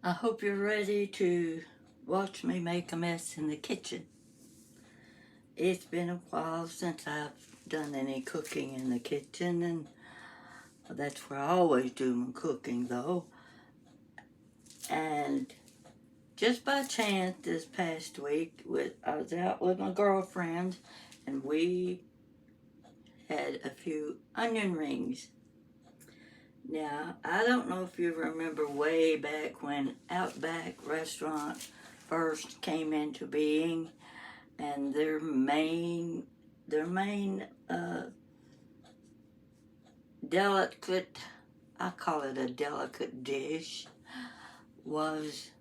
I hope you're ready to watch me make a mess in the kitchen. It's been a while since I've done any cooking in the kitchen, and that's where I always do my cooking though. And just by chance this past week, I was out with my girlfriends and we had a few onion rings. Now, I don't know if you remember way back when Outback Restaurant first came into being, and their main delicate, I call it a delicate dish, was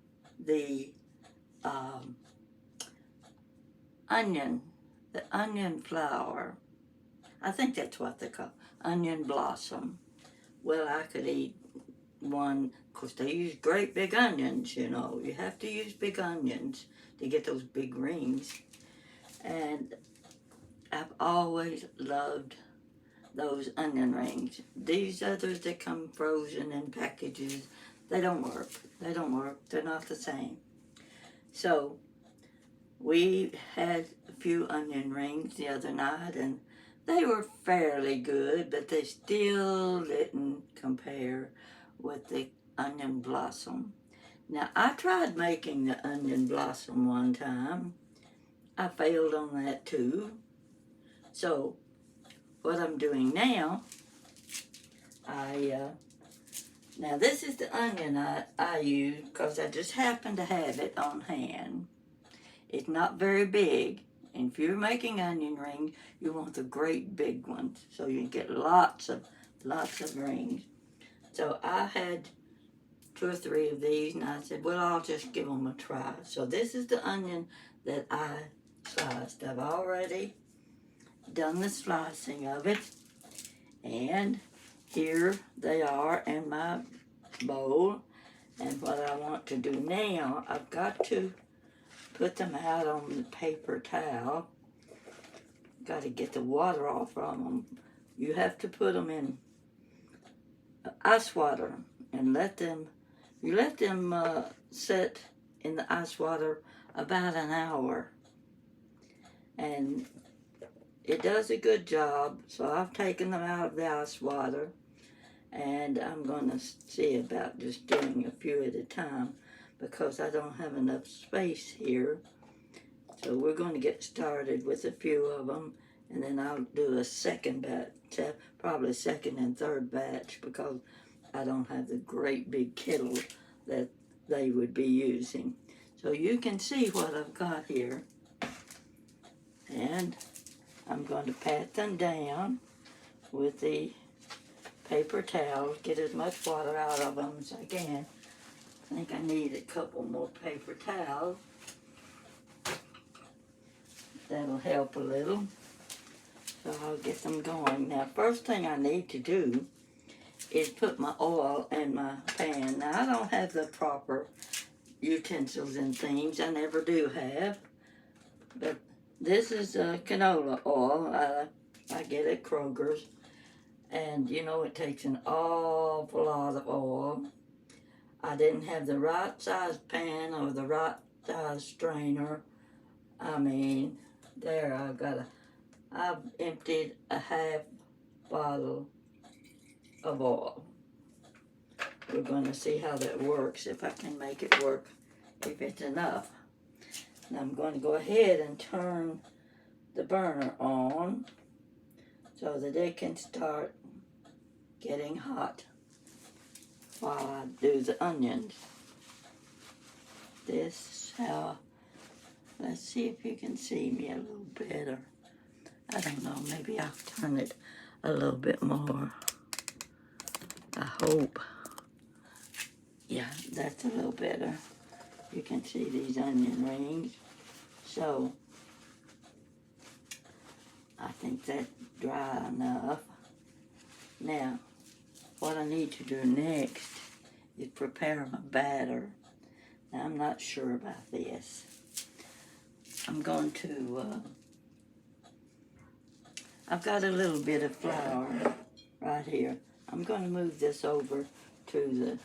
the um, onion, the onion flower. I think that's what they call onion blossom. Well, I could eat one, because they use great big onions, you know. You have to use big onions to get those big rings. And I've always loved those onion rings. These others that come frozen in packages, they don't work. They don't work. They're not the same. So we had a few onion rings the other night, and they were fairly good, but they still didn't compare with the onion blossom. Now, I tried making the onion blossom one time. I failed on that too. So what I'm doing now, now this is the onion I use because I just happen to have it on hand. It's not very big, and if you're making onion rings, you want the great big ones, so you get lots of rings. So I had 2 or 3 of these, and I said, well, I'll just give them a try. So this is the onion that I sliced. I've already done the slicing of it, and here they are in my bowl. And what I want to do now, I've got to put them out on the paper towel. Got to get the water off from them. You have to put them in ice water and let them sit in the ice water about an hour, and it does a good job. So I've taken them out of the ice water, and I'm going to see about just doing a few at a time because I don't have enough space here. So we're going to get started with a few of them, and then I'll do a second batch, probably second and third batch, because I don't have the great big kettle that they would be using. So you can see what I've got here. And I'm going to pat them down with the paper towel, get as much water out of them as I can. I think I need a couple more paper towels. That'll help a little. So I'll get them going. Now, first thing I need to do is put my oil in my pan. Now, I don't have the proper utensils and things. I never do have. But this is canola oil. I get at Kroger's. And, you know, it takes an awful lot of oil. I didn't have the right size pan or the right size strainer. I mean, there I've emptied a half bottle of oil. We're going to see how that works, if I can make it work, if it's enough. Now I'm going to go ahead and turn the burner on so that it can start getting hot while I do the onions. This is how, let's see if you can see me a little better. I don't know, maybe I'll turn it a little bit more. I hope. Yeah, that's a little better. You can see these onion rings. So, I think that's dry enough. Now, what I need to do next is prepare my batter. Now, I'm not sure about this. I'm going to, I've got a little bit of flour right here. I'm going to move this over to the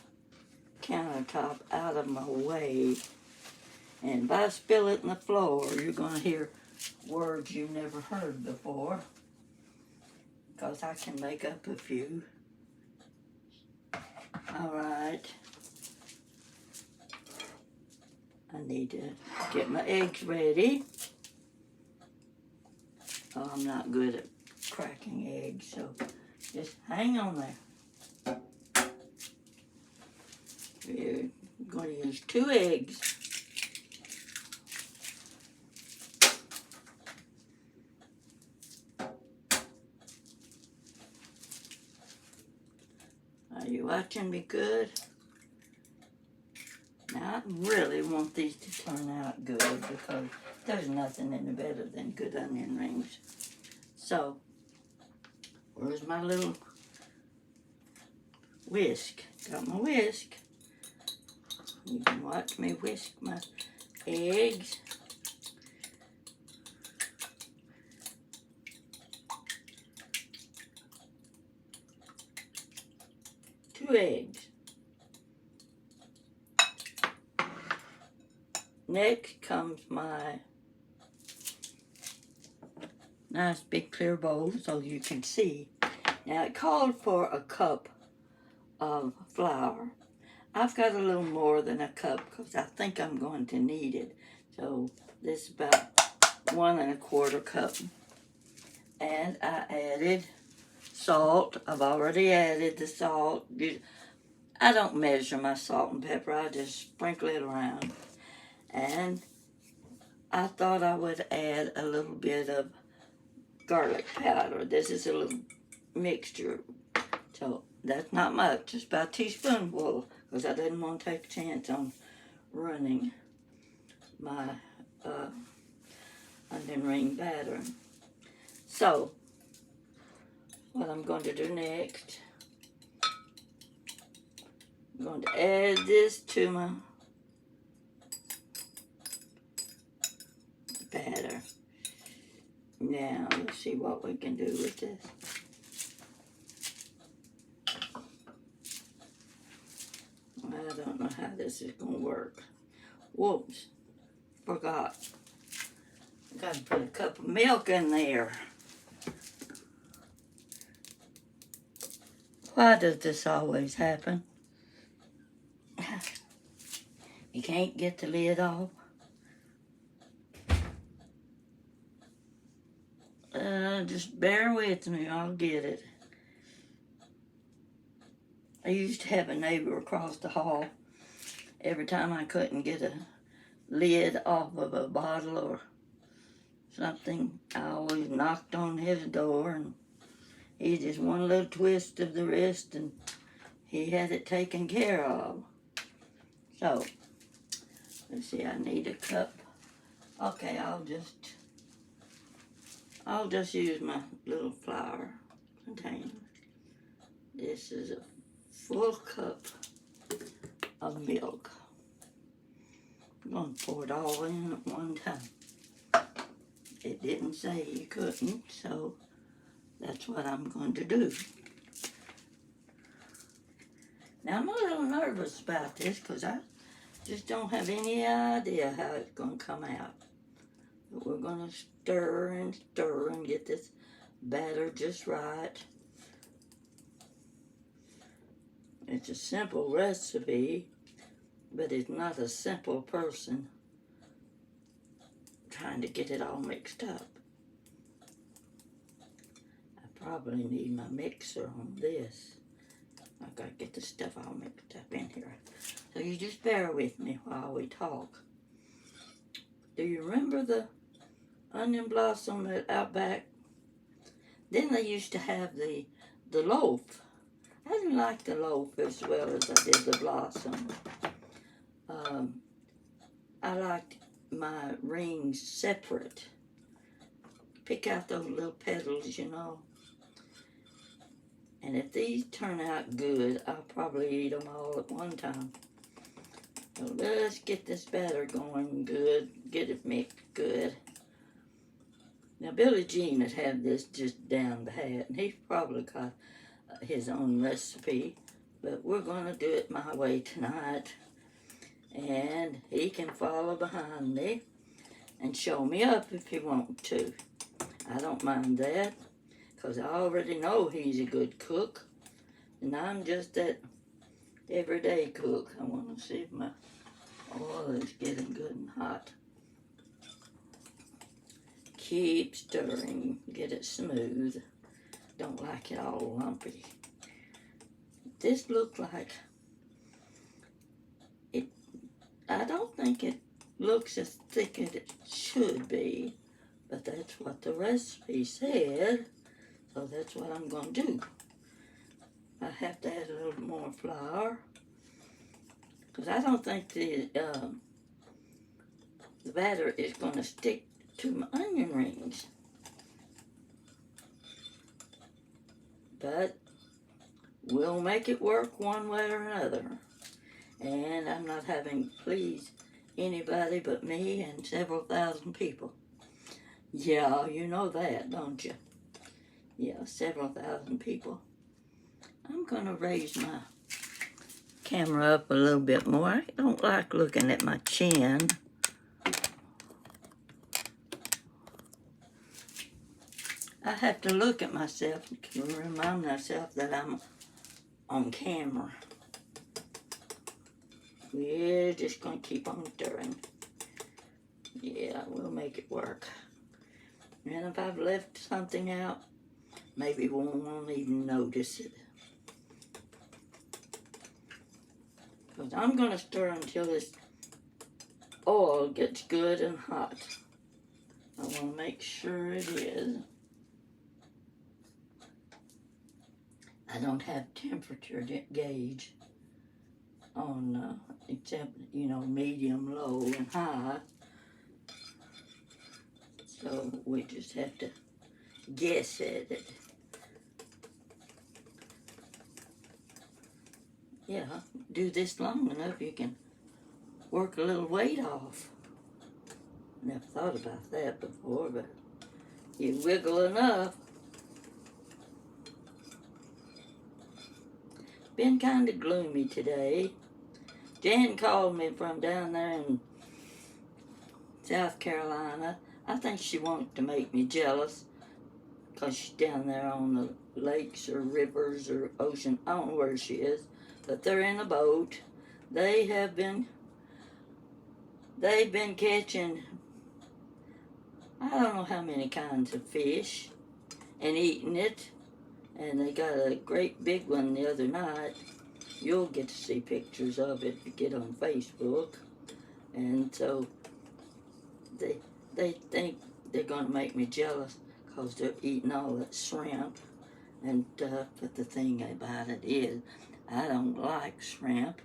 countertop out of my way. And if I spill it in the floor, you're going to hear words you've never heard before. Because I can make up a few. All right. I need to get my eggs ready. Oh, I'm not good at cracking eggs, so just hang on there. We're going to use 2 eggs. Are you watching me good? Now, I really want these to turn out good because there's nothing any better than good onion rings. So, where's my little whisk? Got my whisk. You can watch me whisk my eggs. Two eggs. Next comes my nice big clear bowl so you can see. Now it called for a cup of flour. I've got a little more than a cup because I think I'm going to need it. So this is about 1 1/4 cup. And I added salt. I've already added the salt. I don't measure my salt and pepper. I just sprinkle it around. And I thought I would add a little bit of garlic powder. This is a little mixture. So that's not much, just about a teaspoonful, because I didn't want to take a chance on running my onion ring batter. So what I'm going to do next, I'm going to add this to my batter. Now, let's see what we can do with this. I don't know how this is going to work. Whoops, forgot. I got to put a cup of milk in there. Why does this always happen? You can't get the lid off. Just bear with me, I'll get it. I used to have a neighbor across the hall. Every time I couldn't get a lid off of a bottle or something, I always knocked on his door, and he just one little twist of the wrist and he had it taken care of. So, let's see, I need a cup. Okay, I'll just use my little flour container. This is a full cup of milk. I'm going to pour it all in at one time. It didn't say you couldn't, so that's what I'm going to do. Now, I'm a little nervous about this because I just don't have any idea how it's going to come out. But we're going to stir and get this batter just right. It's a simple recipe, but it's not a simple person trying to get it all mixed up. I probably need my mixer on this. I've got to get the stuff all mixed up in here. So you just bear with me while we talk. Do you remember the onion blossom at Outback? Then they used to have the loaf. I didn't like the loaf as well as I did the blossom. I liked my rings separate. Pick out those little petals, you know. And if these turn out good, I'll probably eat them all at one time. So let's get this batter going good, get it mixed good. Now Billy Jean had this just down the hat, and he's probably got his own recipe, But we're going to do it my way tonight. And he can follow behind me and show me up if he wants to. I don't mind that, because I already know he's a good cook. And I'm just that everyday cook. I want to see if my oil is getting good and hot. Keep stirring, get it smooth. Don't like it all lumpy. This looks like it. I don't think it looks as thick as it should be, but that's what the recipe said, so that's what I'm going to do. I have to add a little more flour, because I don't think the batter is going to stick to my onion rings. But we'll make it work one way or another. And I'm not having to please anybody but me and several thousand people. Yeah, you know that, don't you? Yeah, several thousand people. I'm going to raise my camera up a little bit more. I don't like looking at my chin. I have to look at myself to remind myself that I'm on camera. We're just going to keep on stirring. Yeah, we'll make it work. And if I've left something out, maybe we won't even notice it. Because I'm going to stir until this oil gets good and hot. I want to make sure it is. I don't have temperature gauge on, except, medium, low, and high. So we just have to guess at it. Yeah, do this long enough, you can work a little weight off. Never thought about that before, but you wiggle enough. Been kind of gloomy today. Jan called me from down there in South Carolina. I think she wanted to make me jealous because she's down there on the lakes or rivers or ocean. I don't know where she is, but they're in a boat. They've been catching, I don't know how many kinds of fish and eating it. And they got a great big one the other night. You'll get to see pictures of it if you get on Facebook. And so they think they're going to make me jealous because they're eating all that shrimp and stuff. But the thing about it is, I don't like shrimp.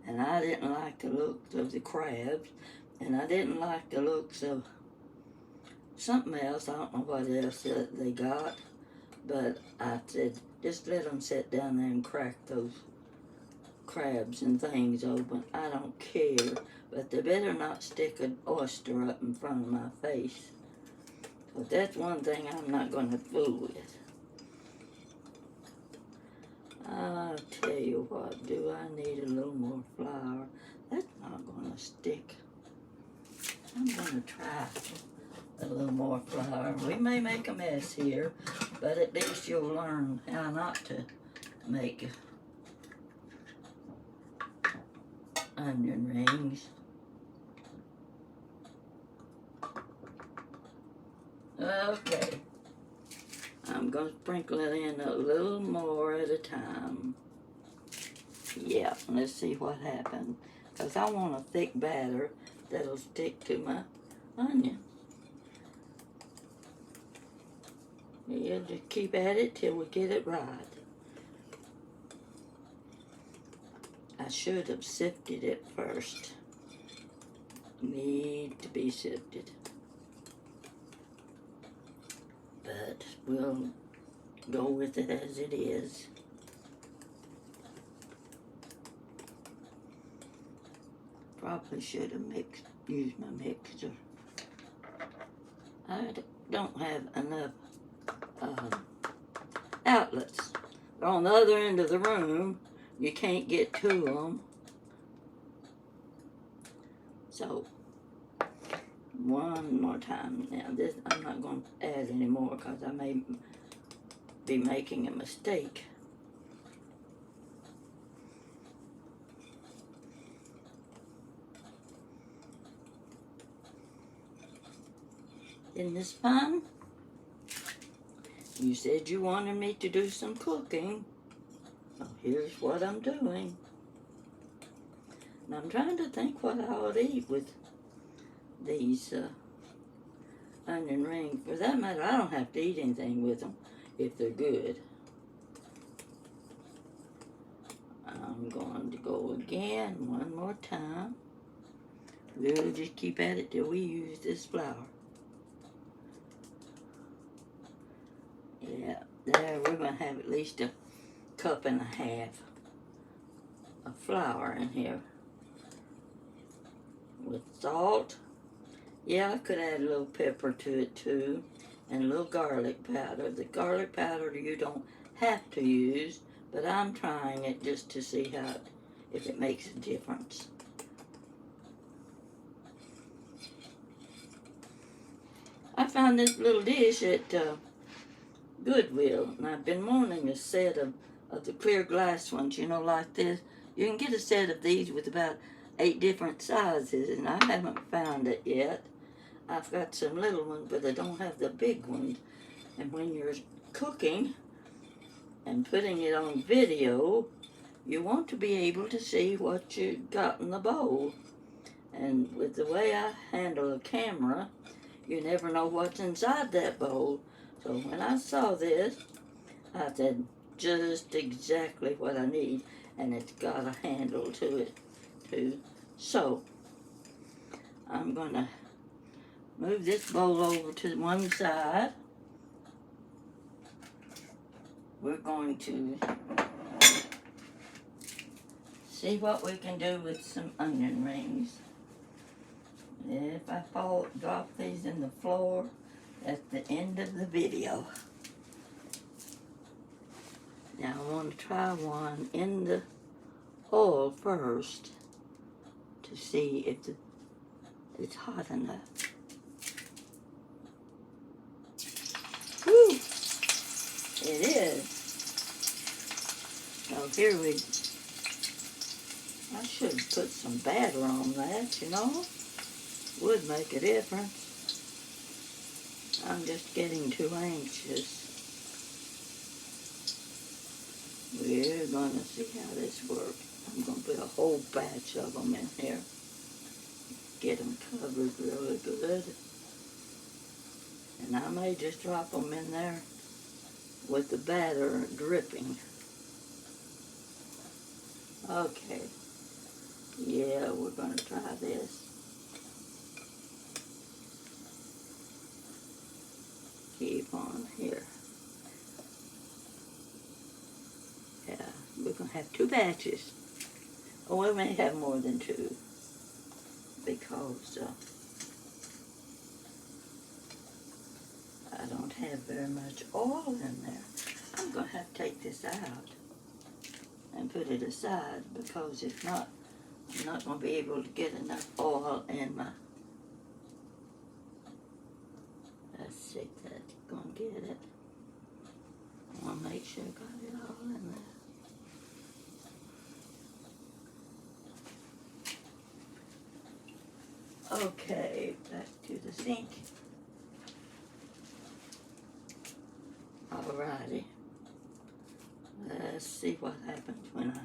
And I didn't like the looks of the crabs. And I didn't like the looks of something else. I don't know what else they got. But I said, just let them sit down there and crack those crabs and things open. I don't care, but they better not stick an oyster up in front of my face. But that's one thing I'm not going to fool with. I'll tell you what, do I need a little more flour? That's not going to stick. I'm going to try a little more flour. We may make a mess here, but at least you'll learn how not to make onion rings. Okay. I'm going to sprinkle it in a little more at a time. Yeah, let's see what happens. Because I want a thick batter that'll stick to my onion. Yeah, just keep at it till we get it right. I should have sifted it first. Need to be sifted. But we'll go with it as it is. Probably should have used my mixer. I don't have enough outlets. They're on the other end of the room, you can't get to them. So, one more time. Now, this I'm not going to add any more because I may be making a mistake. Isn't this fun? You said you wanted me to do some cooking. So here's what I'm doing. And I'm trying to think what I ought to eat with these onion rings. For that matter, I don't have to eat anything with them if they're good. I'm going to go again one more time. We'll just keep at it till we use this flour. Yeah, there we're going to have at least a cup and a half of flour in here. With salt. Yeah, I could add a little pepper to it too. And a little garlic powder. The garlic powder you don't have to use, but I'm trying it just to see how if it makes a difference. I found this little dish at Goodwill, and I've been wanting a set of the clear glass ones, you know, like this. You can get a set of these with about 8 different sizes, and I haven't found it yet. I've got some little ones, but I don't have the big ones. And when you're cooking and putting it on video, you want to be able to see what you got in the bowl. And with the way I handle a camera, you never know what's inside that bowl. So when I saw this, I said, just exactly what I need. And it's got a handle to it, too. So, I'm going to move this bowl over to one side. We're going to see what we can do with some onion rings. If I drop these in the floor, that's the end of the video. Now I want to try one in the oil first to see if it's hot enough. Woo! It is. So here I should put some batter on that, you know. Would make a difference. I'm just getting too anxious. We're going to see how this works. I'm going to put a whole batch of them in here. Get them covered really good. And I may just drop them in there with the batter dripping. Okay. Yeah, we're going to try this. Keep on here. Yeah, we're going to have 2 batches. Oh, we may have more than 2 because I don't have very much oil in there. I'm going to have to take this out and put it aside because if not, I'm not going to be able to get enough oil in my... Let's see if that's going to get it. I want to make sure I got it all in there. Okay, back to the sink. Alrighty. Let's see what happens when I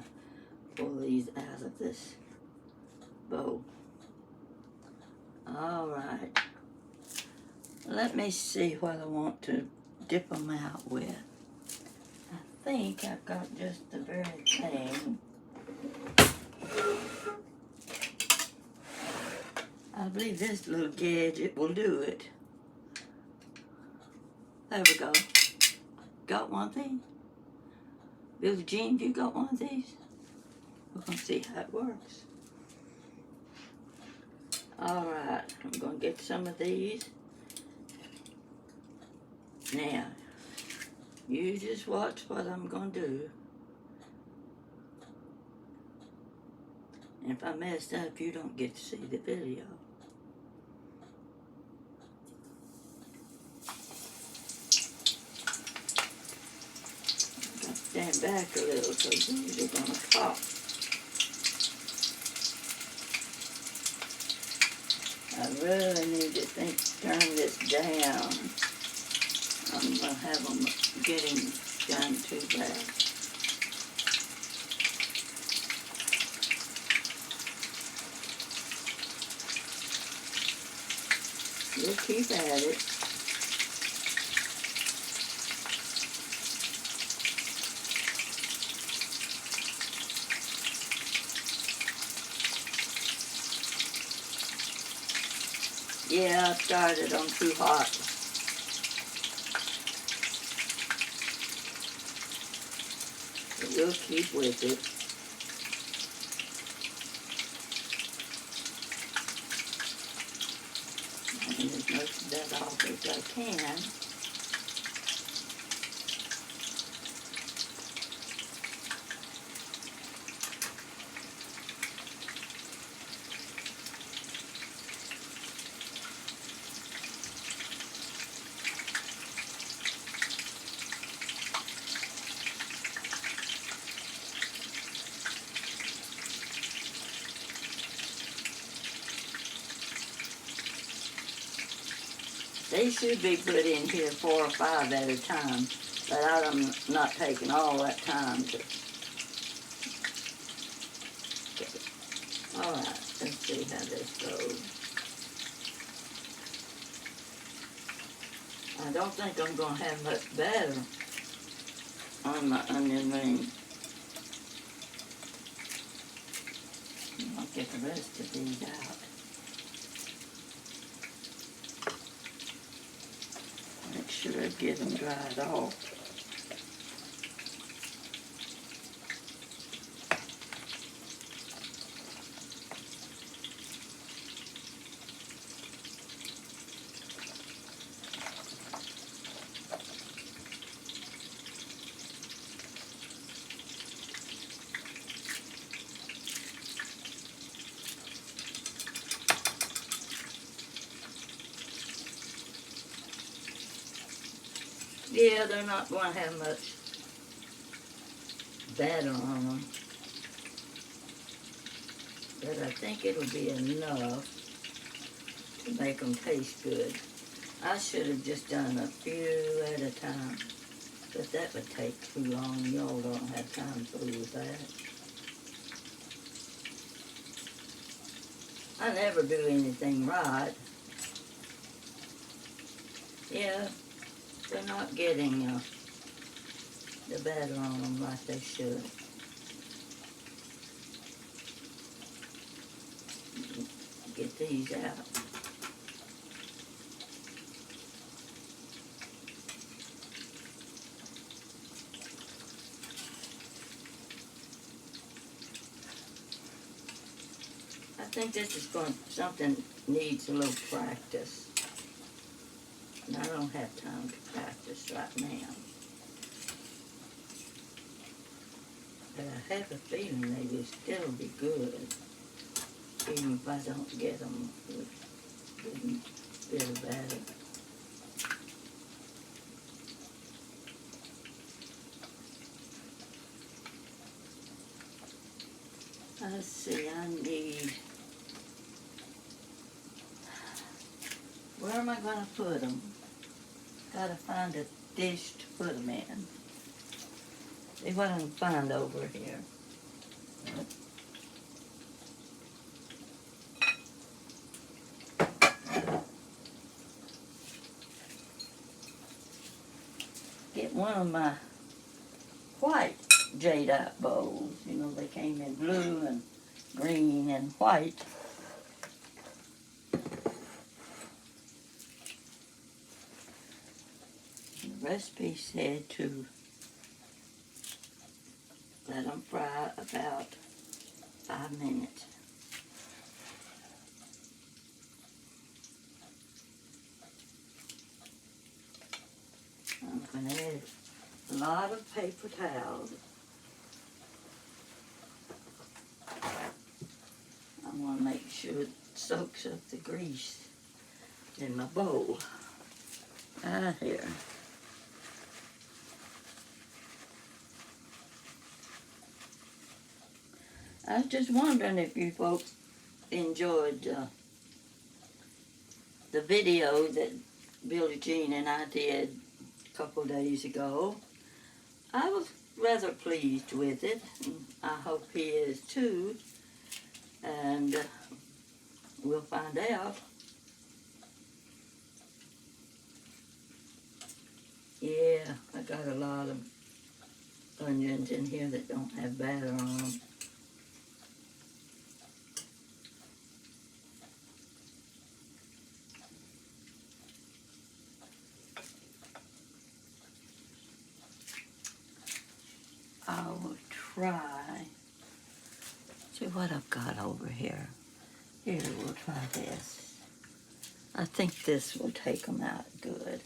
pull these out of this bowl. Alright. Let me see what I want to dip them out with. I think I've got just the very thing. I believe this little gadget will do it. There we go. Got one of these. Billie Jean, you got one of these? We're going to see how it works. Alright, I'm going to get some of these. Now, you just watch what I'm going to do. And if I messed up, you don't get to see the video. Stand back a little because these are going to pop. I really need to turn this down. I'm going to have them getting done too bad. We'll keep at it. Yeah, I started on too hot. But we'll keep with it. And as much of that off as I can. They should be put in here 4 or 5 at a time, but I'm not taking all that time to. All right, let's see how this goes. I don't think I'm going to have much batter on my onion ring. I'll get the rest of these out. Make sure I get them dried off. Yeah, they're not going to have much batter on them, but I think it'll be enough to make them taste good. I should have just done a few at a time, but that would take too long. Y'all don't have time to fool with that. I never do anything right. Yeah, they're not getting the batter on them like they should. Get these out. I think this is something needs a little practice. And I don't have time to practice right now. But I have a feeling they will still be good, even if I don't get them with a bit of batter. Let's see, I need, where am I going to put them? Got to find a dish to put them in. See what I can find over here. Get one of my white jadeite bowls. You know, they came in blue and green and white. The recipe said to let them fry about 5 minutes. I'm going to add a lot of paper towels. sure it soaks up the grease in my bowl. Here. I was just wondering if you folks enjoyed the video that Billie Jean and I did a couple days ago. I was rather pleased with it. I hope he is too. And we'll find out. Yeah, I got a lot of onions in here that don't have batter on them. I will try. See what I've got over here. Here, we'll try this. I think this will take them out good.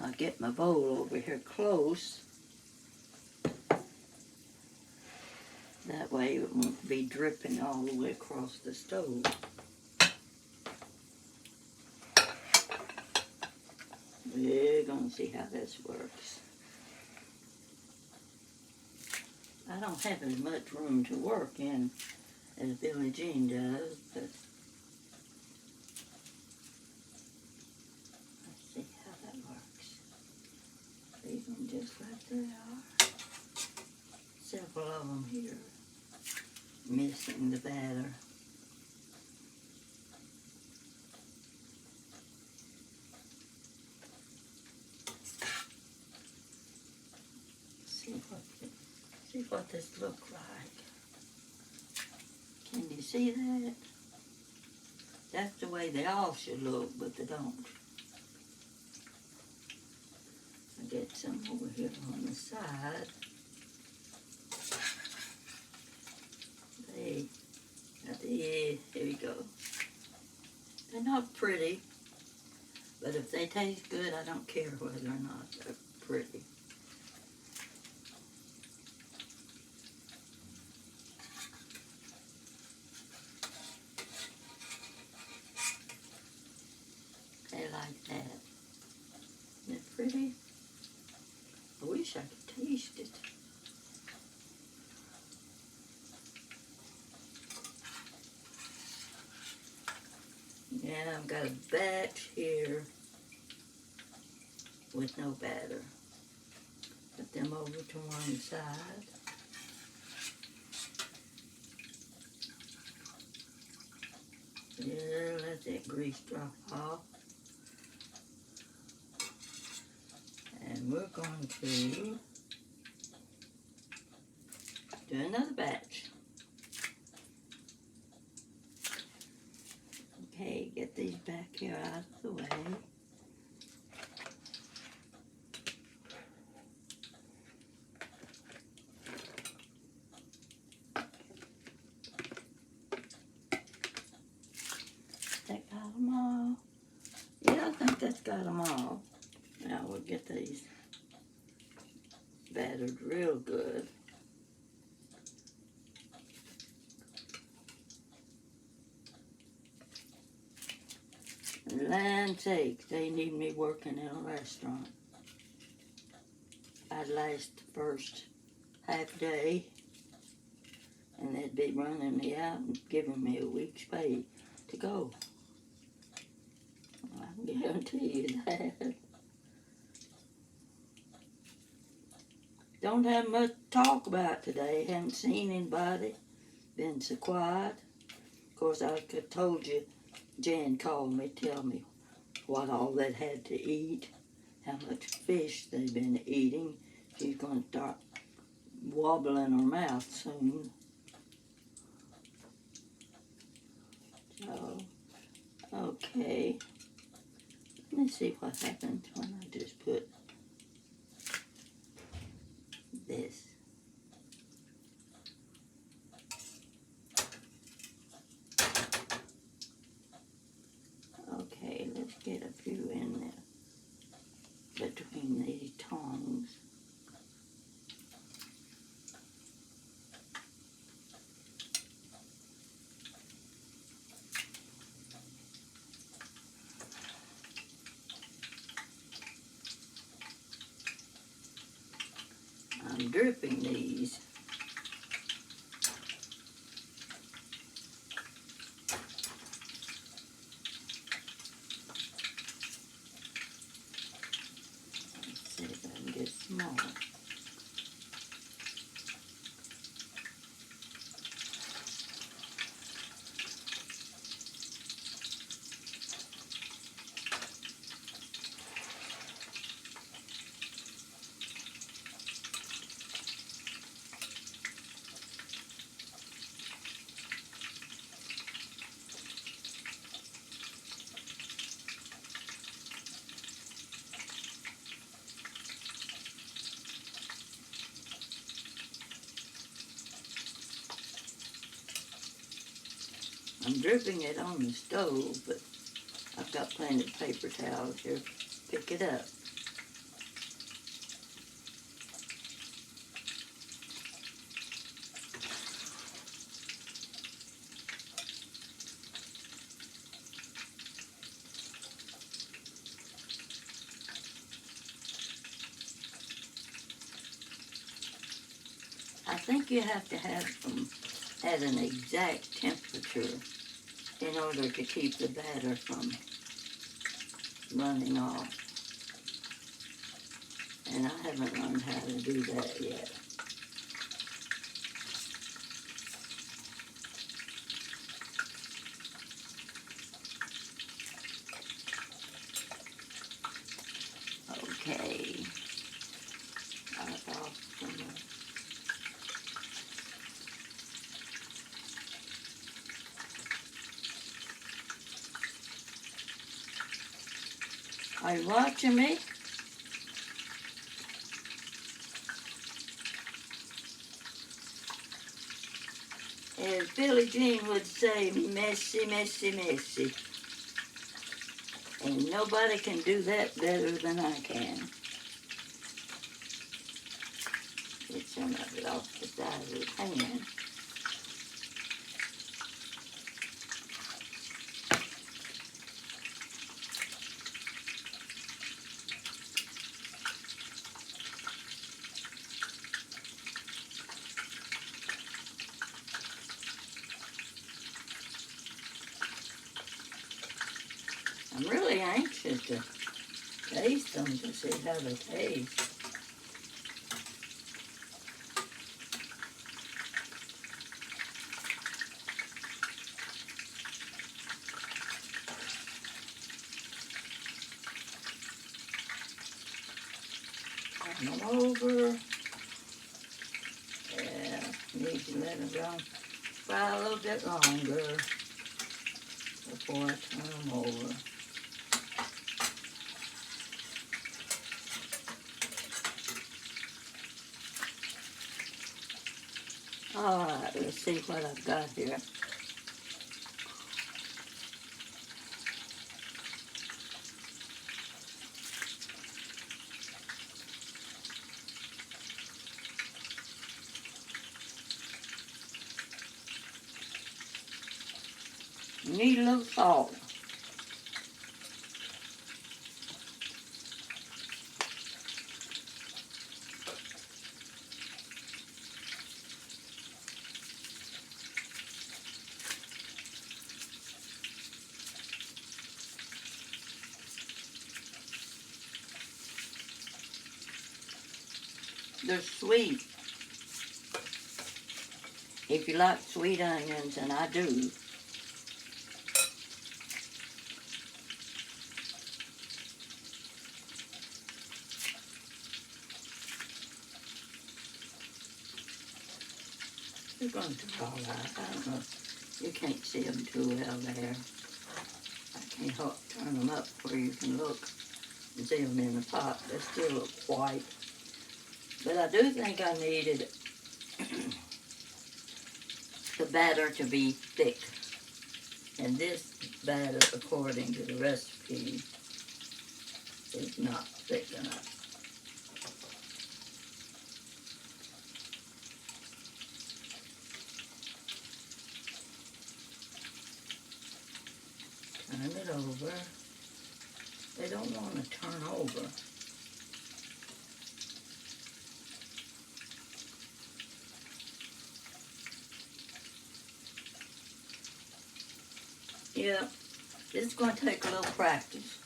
I'll get my bowl over here close. That way it won't be dripping all the way across the stove. We're gonna see how this works. I don't have as much room to work in as Billie Jean does, but let's see how that works. Leave them just like they are. Several of them here missing the batter. See what this looks like. Can you see that? That's the way they all should look, but they don't. I get some over here on the side. Here we go. They're not pretty, but if they taste good, I don't care whether or not they're pretty. They like that. Isn't it pretty? I wish I could taste it. Yeah, I've got a batch here with no batter. Put them over to one side. Yeah, let that grease drop off. And we're going to do another batch. Okay, get these back here out of the way. That got them all. Yeah, I think that's got them all. Now we'll get these battered real good. Land's sake, they need me working in a restaurant. I'd last the first half day, and they'd be running me out and giving me a week's pay to go. I can guarantee you that. Don't have much to talk about today. Haven't seen anybody. Been so quiet. Of course, I could have told you. Jan called me, tell me what all they had to eat, how much fish they've been eating. She's going to start wobbling her mouth soon. So, okay. Let me see what happens when I just put this. Okay, let's get a few in there between these tongs. I'm dripping these. Let's see if I can get smaller. I'm dripping it on the stove, but I've got plenty of paper towels here. Pick it up. I think you have to have them at an exact temperature in order to keep the batter from running off. And I haven't learned how to do that yet. Okay. Are you watching me? As Billie Jean would say, messy, messy, messy. And nobody can do that better than I can. Get some of it off the side of the pan. I'm really anxious to taste them to see how they taste. Turn them over. Yeah, need to let them go fry a little bit longer before I turn them over. Alright, let's see what I've got here. Need a little salt. They're sweet. If you like sweet onions, and I do. They're going to fall out. I don't know. You can't see them too well there. I can't turn them up where you can look and see them in the pot. They still look white. But I do think I needed the batter to be thick. And this batter, according to the recipe, is not thick enough. Turn it over. They don't want to turn over. Yeah, it's going to take a little practice.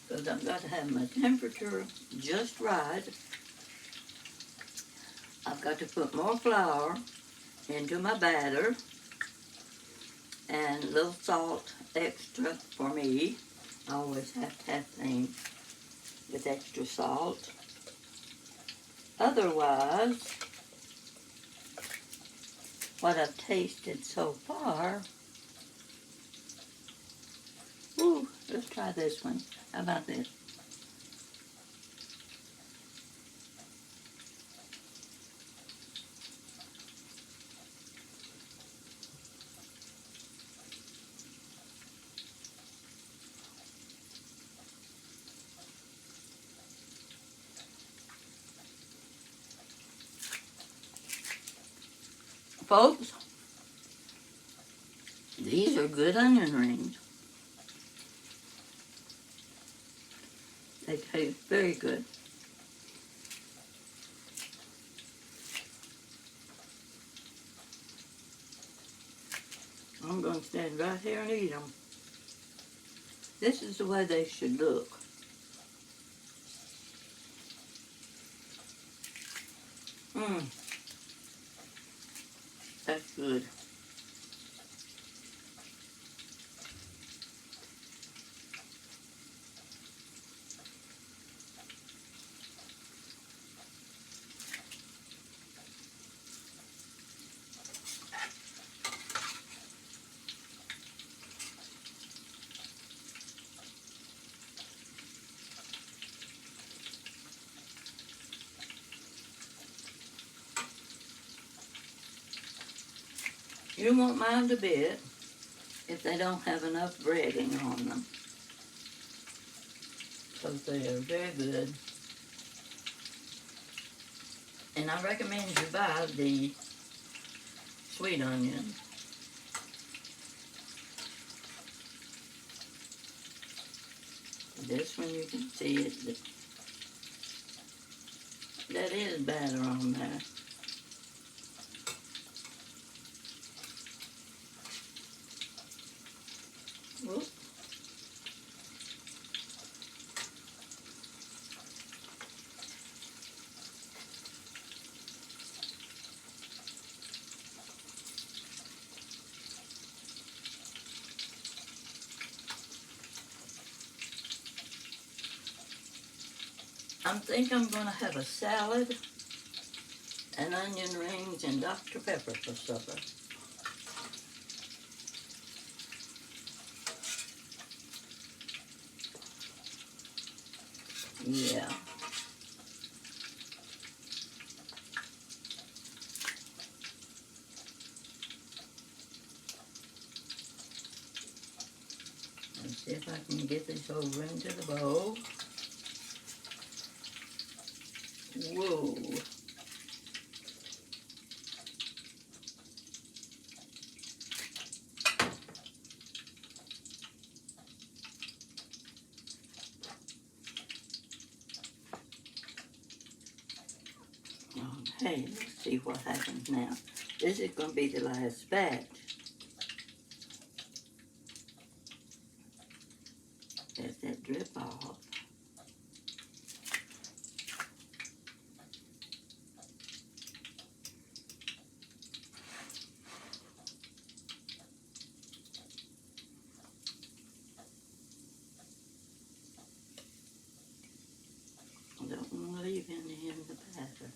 Because I've got to have my temperature just right. I've got to put more flour into my batter and a little salt extra for me. I always have to have things with extra salt. Otherwise, what I've tasted so far, ooh, let's try this one. How about this? Folks, these are good onion rings. They taste very good. I'm going to stand right here and eat them. This is the way they should look. Mmm, that's good. You won't mind a bit if they don't have enough breading on them, because they are very good. And I recommend you buy the sweet onion. This one you can see it. That is batter on there. Whoop. I think I'm going to have a salad and onion rings and Dr. Pepper for supper. Yeah. Let's see if I can get this over into the bowl. Whoa. Okay, let's see what happens now. This is going to be the last batch. Let that drip off. I don't want to leave any in the batter.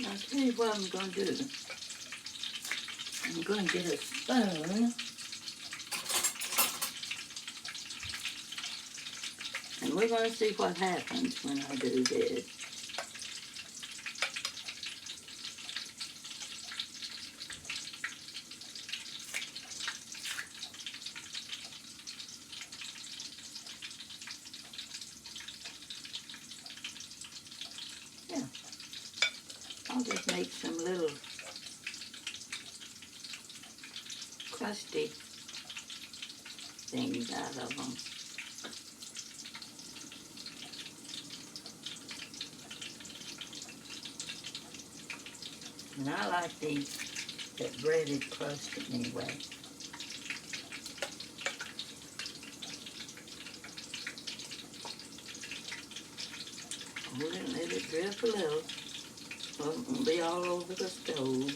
I'll tell you what I'm going to do. I'm going to get a spoon. And we're going to see what happens when I do this. Yeah, I'll just make some little crusty things out of them. And I like that breaded crust anyway. Hold it and let it drip a little. So it won't be all over the stove.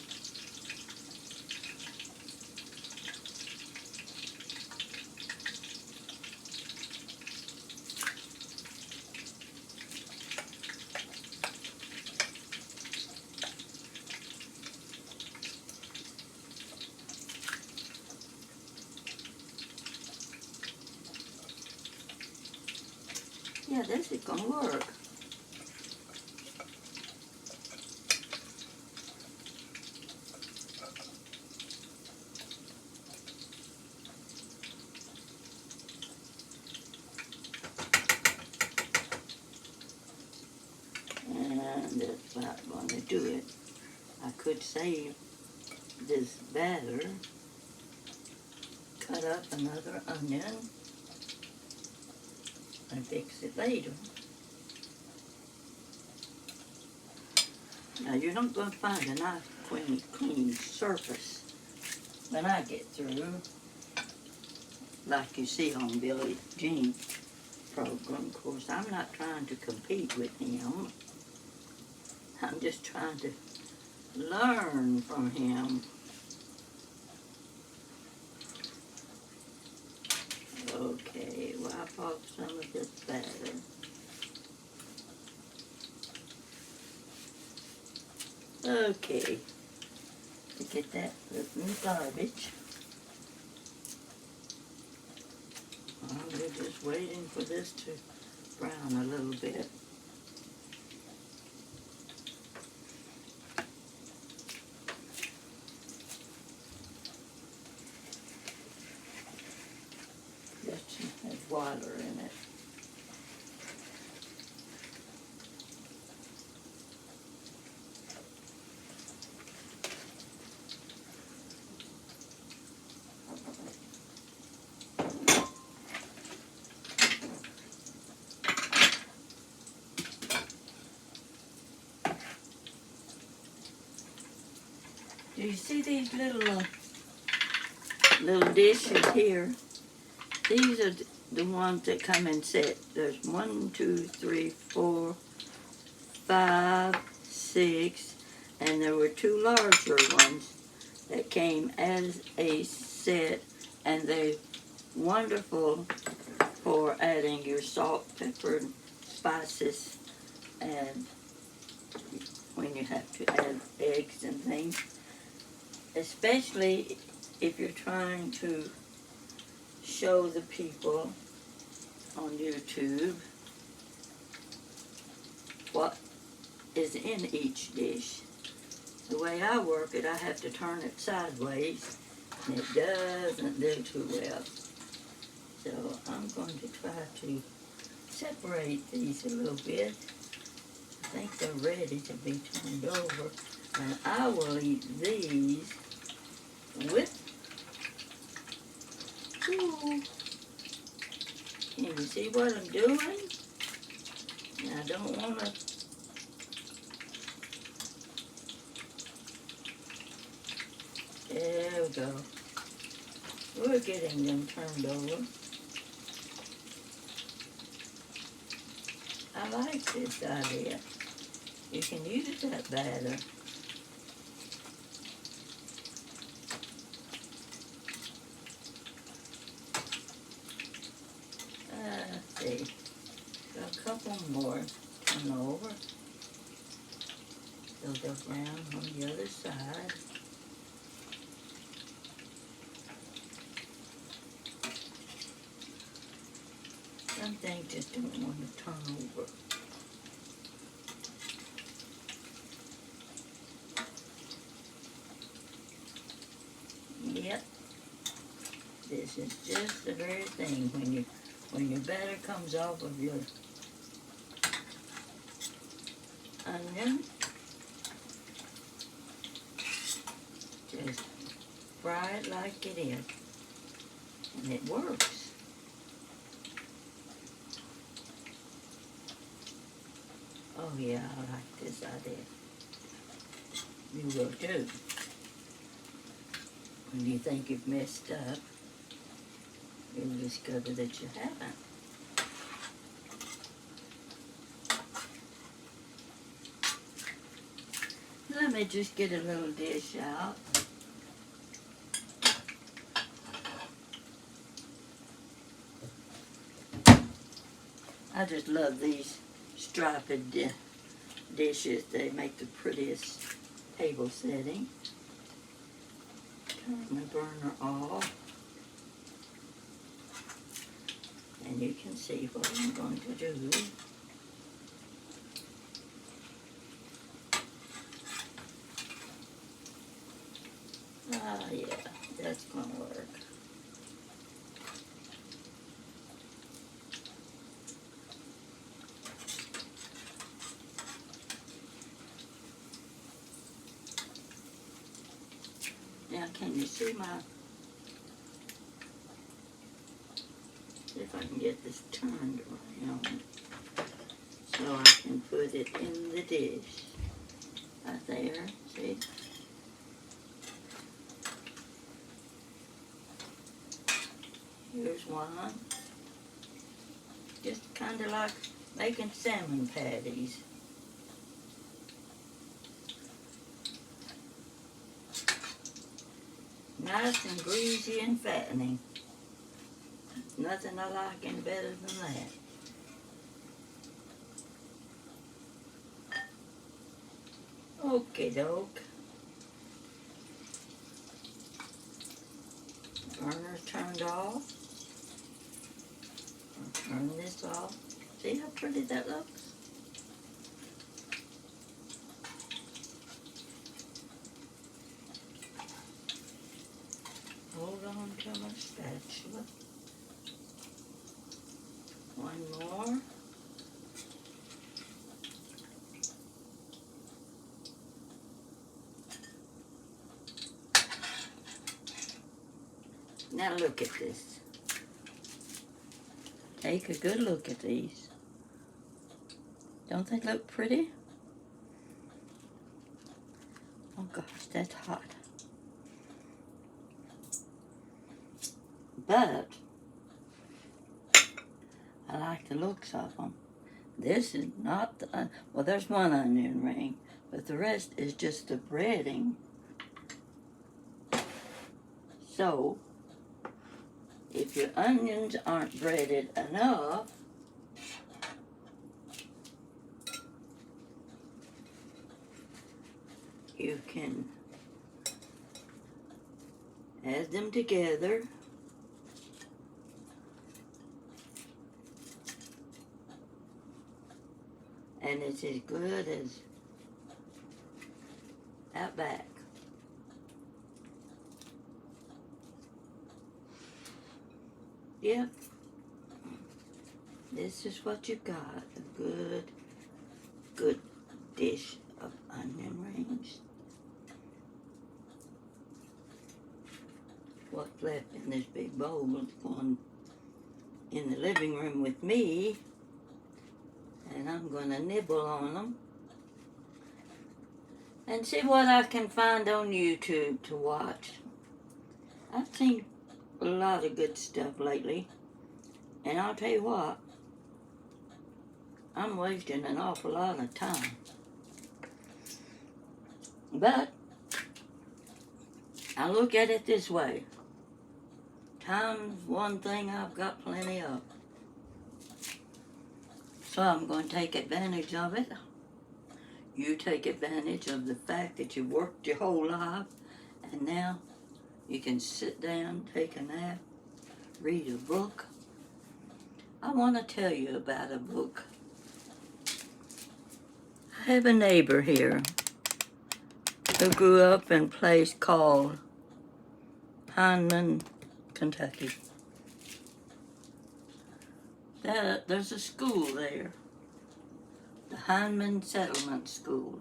Yeah, this is gonna work. And that's not going to do it. I could save this batter, cut up another onion, and fix it later. Now you're not going to find a nice clean surface when I get through, like you see on Billie Jean's program. Of course, I'm not trying to compete with him. I'm just trying to learn from him. Okay, wipe off some of this batter. Okay, to get that put in the garbage. We're just waiting for this to brown a little bit. Just has water in it. Do you see these little dishes here? These are the ones that come in set. There's 1, 2, 3, 4, 5, 6, and there were 2 larger ones that came as a set, and they're wonderful for adding your salt, pepper, and spices, and when you have to add eggs and things, especially if you're trying to show the people on YouTube what is in each dish. The way I work it, I have to turn it sideways, and it doesn't do too well. So I'm going to try to separate these a little bit. I think they're ready to be turned over. And I will eat these with, ooh, can you see what I'm doing? I don't want to, there we go. We're getting them turned over. I like this idea. You can use that batter. Let's see. Got a couple more turn over. So they'll brown on the other side. Some things just don't want to turn over. Yep. This is just the very thing when your batter comes off of your onion, just fry it like it is, and it works. Oh yeah, I like this idea. You will too. When you think you've messed up, you'll discover that you haven't. Let me just get a little dish out. I just love these striped dishes. They make the prettiest table setting. Turn the burner off. And you can see what I'm going to do. Ah, yeah, that's going to work. Now, can you see my... See if I can get this turned around so I can put it in the dish. Right there, see? Here's one. Just kind of like making salmon patties. Nice and greasy and fattening. Nothing I like any better than that. Okie doke. Burner turned off. I'll turn this off. See how pretty that looks? Hold on to my spatula. One more. Now look at this. Take a good look at these. Don't they look pretty? Oh gosh, that's hot. But I like the looks of them. This is not the, well, there's one onion ring, but the rest is just the breading. So, if your onions aren't breaded enough, you can add them together. And it's as good as Outback. Yep. This is what you got. A good dish of onion rings. What's left in this big bowl is going in the living room with me. And I'm going to nibble on them and see what I can find on YouTube to watch. I've seen a lot of good stuff lately, and I'll tell you what, I'm wasting an awful lot of time. But I look at it this way. Time's one thing I've got plenty of. So I'm going to take advantage of it. You take advantage of the fact that you worked your whole life and now you can sit down, take a nap, read a book. I want to tell you about a book. I have a neighbor here who grew up in a place called Hindman, Kentucky. There's a school there, the Hindman Settlement School.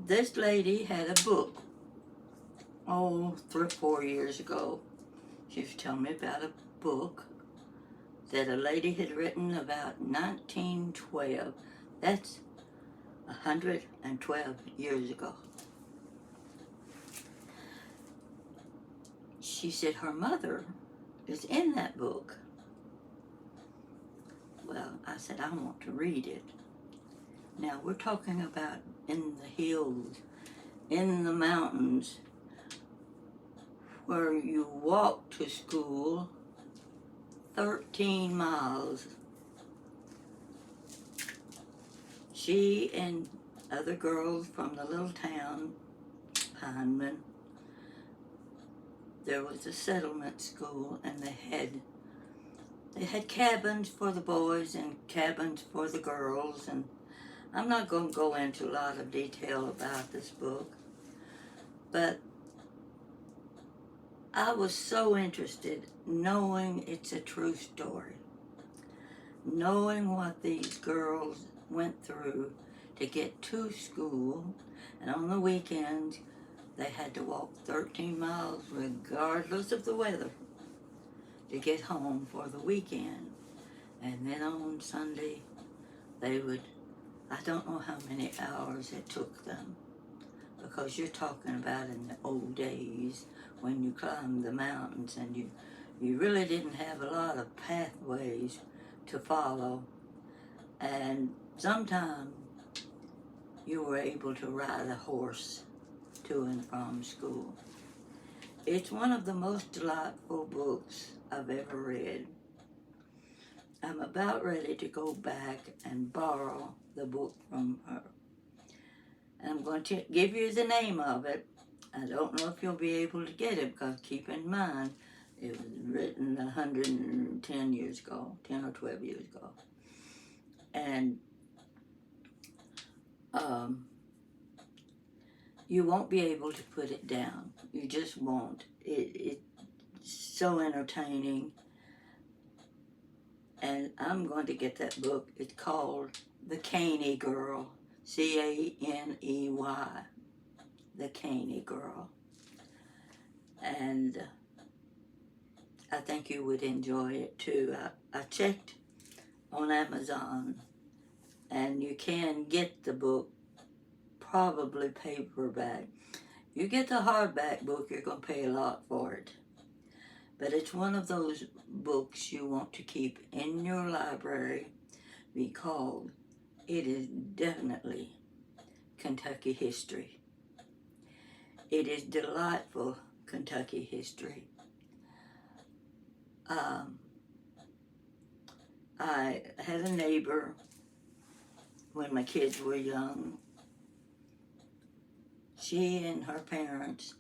This lady had a book, 3 or 4 years ago. She was telling me about a book that a lady had written about 1912. That's 112 years ago. She said her mother is in that book. Well, I said, I want to read it. Now, we're talking about in the hills, in the mountains, where you walk to school 13 miles. She and other girls from the little town, Hindman, there was a settlement school, and they had cabins for the boys and cabins for the girls, and I'm not going to go into a lot of detail about this book, but I was so interested knowing it's a true story, knowing what these girls went through to get to school, and on the weekends they had to walk 13 miles regardless of the weather to get home for the weekend. And then on Sunday they would, I don't know how many hours it took them, because you're talking about in the old days when you climbed the mountains and you really didn't have a lot of pathways to follow, and sometimes you were able to ride a horse to and from school. It's one of the most delightful books I've ever read. I'm about ready to go back and borrow the book from her. And I'm going to give you the name of it. I don't know if you'll be able to get it, because keep in mind, it was written 110 years ago, 10 or 12 years ago. And you won't be able to put it down. You just won't. It's so entertaining. And I'm going to get that book. It's called The Caney Girl, Caney, The Caney Girl. And I think you would enjoy it too. I checked on Amazon, and you can get the book probably paperback. You get the hardback book, you're going to pay a lot for it. But it's one of those books you want to keep in your library, because it is definitely Kentucky history. It is delightful Kentucky history. I had a neighbor when my kids were young. She and her parents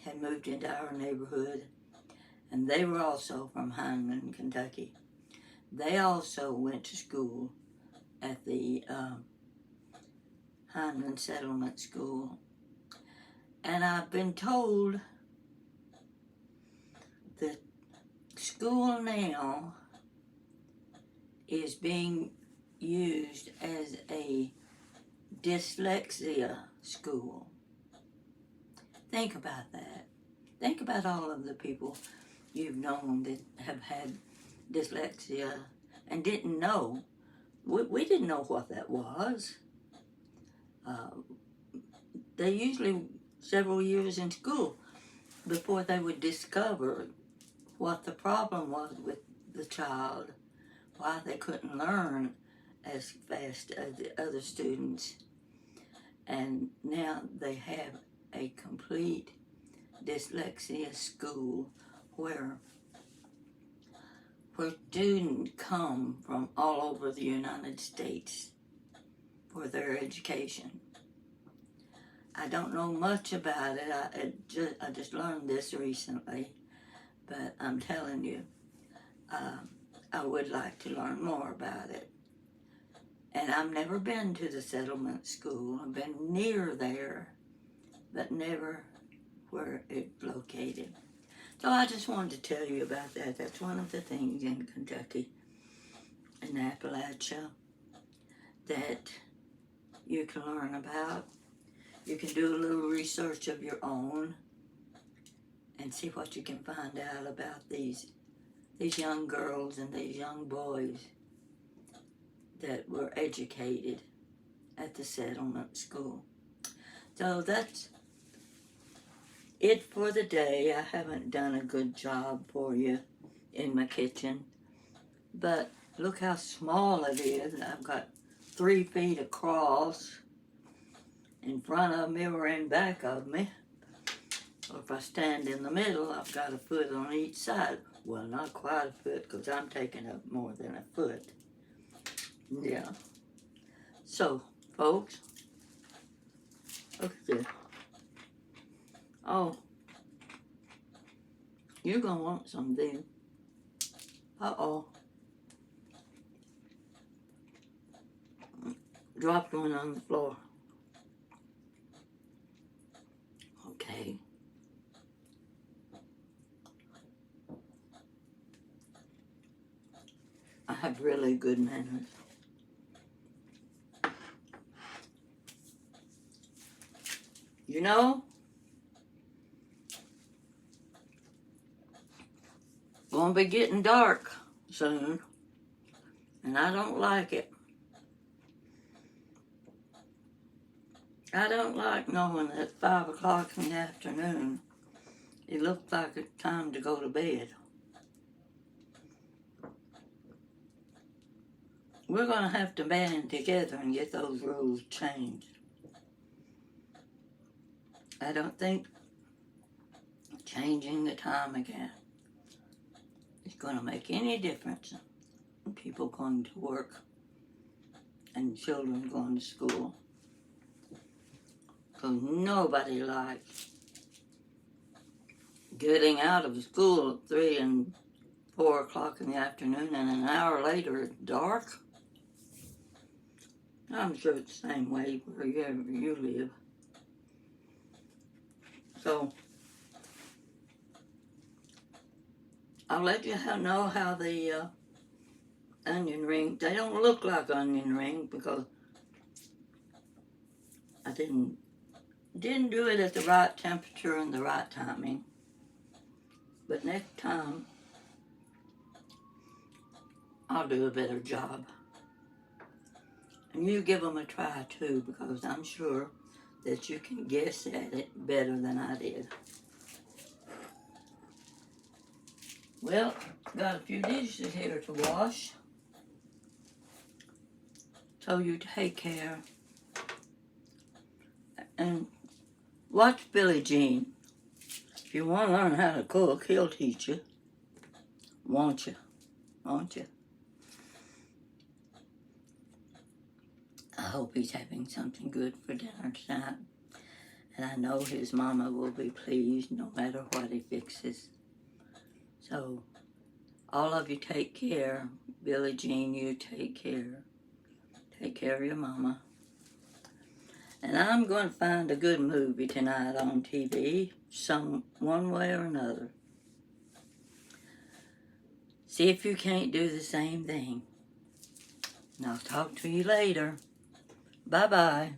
had moved into our neighborhood, and they were also from Hindman, Kentucky. They also went to school at the Hindman Settlement School. And I've been told that school now is being used as a dyslexia school. Think about that. Think about all of the people you've known that have had dyslexia and didn't know. We didn't know what that was. They usually several years in school before they would discover what the problem was with the child, why they couldn't learn as fast as the other students. And now they have a complete dyslexia school where students come from all over the United States for their education. I don't know much about it. I just learned this recently, but I'm telling you, I would like to learn more about it. And I've never been to the settlement school. I've been near there, but never where it's located. So I just wanted to tell you about that. That's one of the things in Kentucky, in Appalachia, that you can learn about. You can do a little research of your own and see what you can find out about these young girls and these young boys that were educated at the settlement school. So that's it for the day. I haven't done a good job for you in my kitchen, but look how small it is. I've got 3 feet across in front of me or in back of me. Or if I stand in the middle, I've got a foot on each side. Well, not quite a foot, because I'm taking up more than a foot. Yeah. So, folks, look at this. Oh, you're going to want some of these. Uh-oh. Dropped one on the floor. Okay. I have really good manners. You know, gonna be getting dark soon, and I don't like it. I don't like knowing that 5 o'clock in the afternoon, it looks like it's time to go to bed. We're gonna have to band together and get those rules changed. I don't think changing the time again is gonna make any difference in people going to work and children going to school. Because nobody likes getting out of school at 3 and 4 o'clock in the afternoon and an hour later it's dark. I'm sure it's the same way wherever you live. So, I'll let you know how the onion rings. They don't look like onion rings because I didn't do it at the right temperature and the right timing. But next time, I'll do a better job. And you give them a try too, because I'm sure that you can guess at it better than I did. Well, got a few dishes here to wash. So you take care. And watch Billie Jean. If you want to learn how to cook, he'll teach you. Won't you? Won't you? I hope he's having something good for dinner tonight. And I know his mama will be pleased no matter what he fixes. So, all of you take care. Billie Jean, you take care. Take care of your mama. And I'm going to find a good movie tonight on TV, one way or another. See if you can't do the same thing. And I'll talk to you later. Bye-bye.